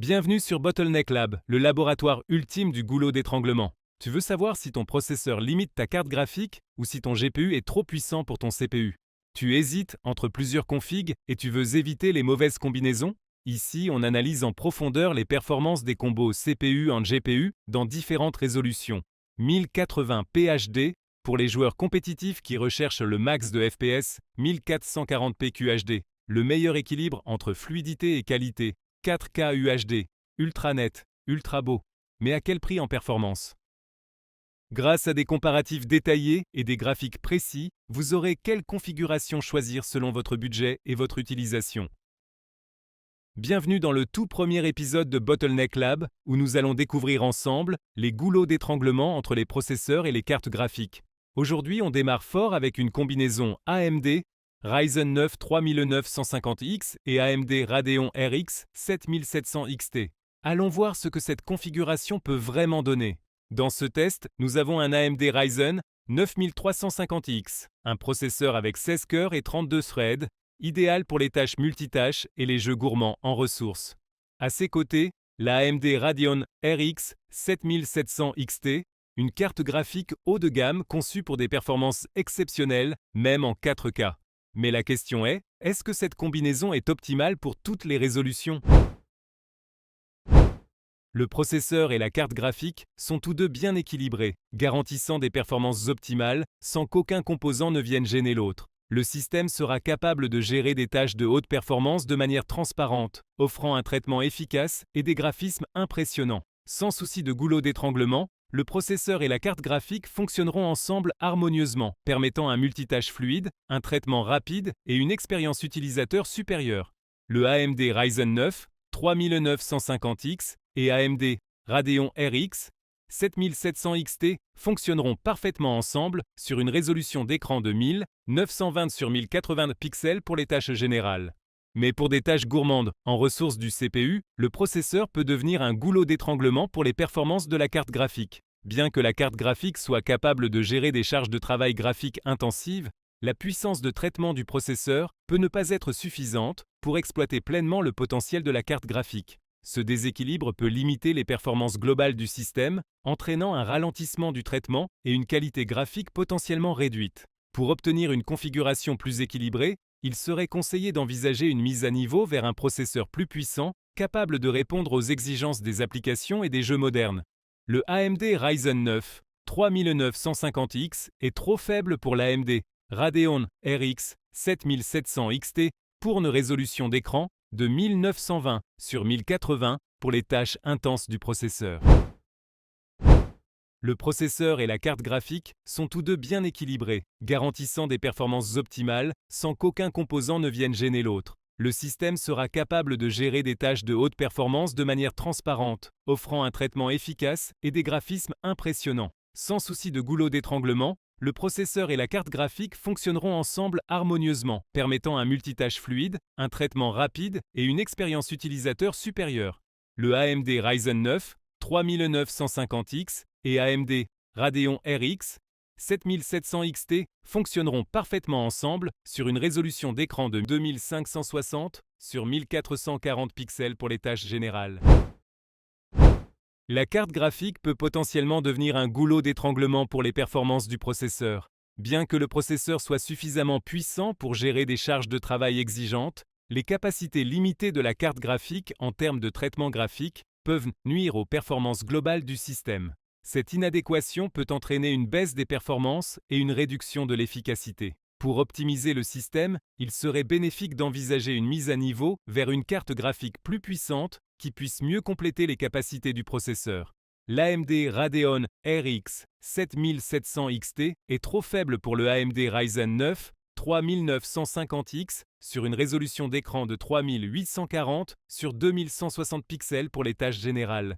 Bienvenue sur Bottleneck Lab, le laboratoire ultime du goulot d'étranglement. Tu veux savoir si ton processeur limite ta carte graphique ou si ton GPU est trop puissant pour ton CPU. Tu hésites entre plusieurs configs et tu veux éviter les mauvaises combinaisons? Ici, on analyse en profondeur les performances des combos CPU en GPU dans différentes résolutions. 1080p HD pour les joueurs compétitifs qui recherchent le max de FPS, 1440p QHD, le meilleur équilibre entre fluidité et qualité, 4K UHD, ultra net, ultra beau. Mais à quel prix en performance? Grâce à des comparatifs détaillés et des graphiques précis, vous aurez quelle configuration choisir selon votre budget et votre utilisation. Bienvenue dans le tout premier épisode de Bottleneck Lab, où nous allons découvrir ensemble les goulots d'étranglement entre les processeurs et les cartes graphiques. Aujourd'hui, on démarre fort avec une combinaison AMD, Ryzen 9 3950X et AMD Radeon RX 7700 XT. Allons voir ce que cette configuration peut vraiment donner. Dans ce test, nous avons un AMD Ryzen 9350X, un processeur avec 16 cœurs et 32 threads, idéal pour les tâches multitâches et les jeux gourmands en ressources. À ses côtés, la AMD Radeon RX 7700 XT, une carte graphique haut de gamme conçue pour des performances exceptionnelles, même en 4K. Mais la question est-ce que cette combinaison est optimale pour toutes les résolutions? Le processeur et la carte graphique sont tous deux bien équilibrés, garantissant des performances optimales sans qu'aucun composant ne vienne gêner l'autre. Le système sera capable de gérer des tâches de haute performance de manière transparente, offrant un traitement efficace et des graphismes impressionnants. Sans souci de goulot d'étranglement, le processeur et la carte graphique fonctionneront ensemble harmonieusement, permettant un multitâche fluide, un traitement rapide et une expérience utilisateur supérieure. Le AMD Ryzen 9 3950X et AMD Radeon RX 7700 XT fonctionneront parfaitement ensemble sur une résolution d'écran de 1920 sur 1080 pixels pour les tâches générales. Mais pour des tâches gourmandes en ressources du CPU, le processeur peut devenir un goulot d'étranglement pour les performances de la carte graphique. Bien que la carte graphique soit capable de gérer des charges de travail graphique intensives, la puissance de traitement du processeur peut ne pas être suffisante pour exploiter pleinement le potentiel de la carte graphique. Ce déséquilibre peut limiter les performances globales du système, entraînant un ralentissement du traitement et une qualité graphique potentiellement réduite. Pour obtenir une configuration plus équilibrée, il serait conseillé d'envisager une mise à niveau vers un processeur plus puissant, capable de répondre aux exigences des applications et des jeux modernes. Le AMD Ryzen 9 3950X est trop faible pour l'AMD Radeon RX 7700 XT pour une résolution d'écran de 1920 sur 1080 pour les tâches intenses du processeur. Le processeur et la carte graphique sont tous deux bien équilibrés, garantissant des performances optimales sans qu'aucun composant ne vienne gêner l'autre. Le système sera capable de gérer des tâches de haute performance de manière transparente, offrant un traitement efficace et des graphismes impressionnants. Sans souci de goulot d'étranglement, le processeur et la carte graphique fonctionneront ensemble harmonieusement, permettant un multitâche fluide, un traitement rapide et une expérience utilisateur supérieure. Le AMD Ryzen 9 3950X et AMD Radeon RX 7700 XT fonctionneront parfaitement ensemble sur une résolution d'écran de 2560 sur 1440 pixels pour les tâches générales. La carte graphique peut potentiellement devenir un goulot d'étranglement pour les performances du processeur. Bien que le processeur soit suffisamment puissant pour gérer des charges de travail exigeantes, les capacités limitées de la carte graphique en termes de traitement graphique peuvent nuire aux performances globales du système. Cette inadéquation peut entraîner une baisse des performances et une réduction de l'efficacité. Pour optimiser le système, il serait bénéfique d'envisager une mise à niveau vers une carte graphique plus puissante qui puisse mieux compléter les capacités du processeur. L'AMD Radeon RX 7700 XT est trop faible pour le AMD Ryzen 9 3950X sur une résolution d'écran de 3840 sur 2160 pixels pour les tâches générales.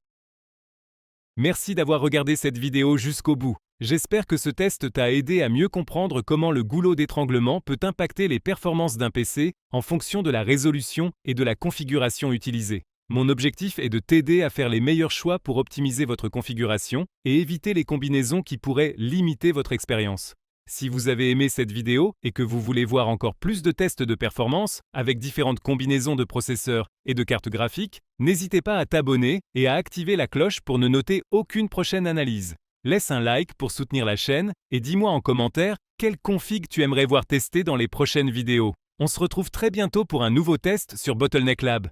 Merci d'avoir regardé cette vidéo jusqu'au bout. J'espère que ce test t'a aidé à mieux comprendre comment le goulot d'étranglement peut impacter les performances d'un PC en fonction de la résolution et de la configuration utilisée. Mon objectif est de t'aider à faire les meilleurs choix pour optimiser votre configuration et éviter les combinaisons qui pourraient limiter votre expérience. Si vous avez aimé cette vidéo et que vous voulez voir encore plus de tests de performance avec différentes combinaisons de processeurs et de cartes graphiques, N'hésitez pas à t'abonner et à activer la cloche pour ne noter aucune prochaine analyse. Laisse un like pour soutenir la chaîne et dis-moi en commentaire quelle config tu aimerais voir tester dans les prochaines vidéos. On se retrouve très bientôt pour un nouveau test sur Bottleneck Lab.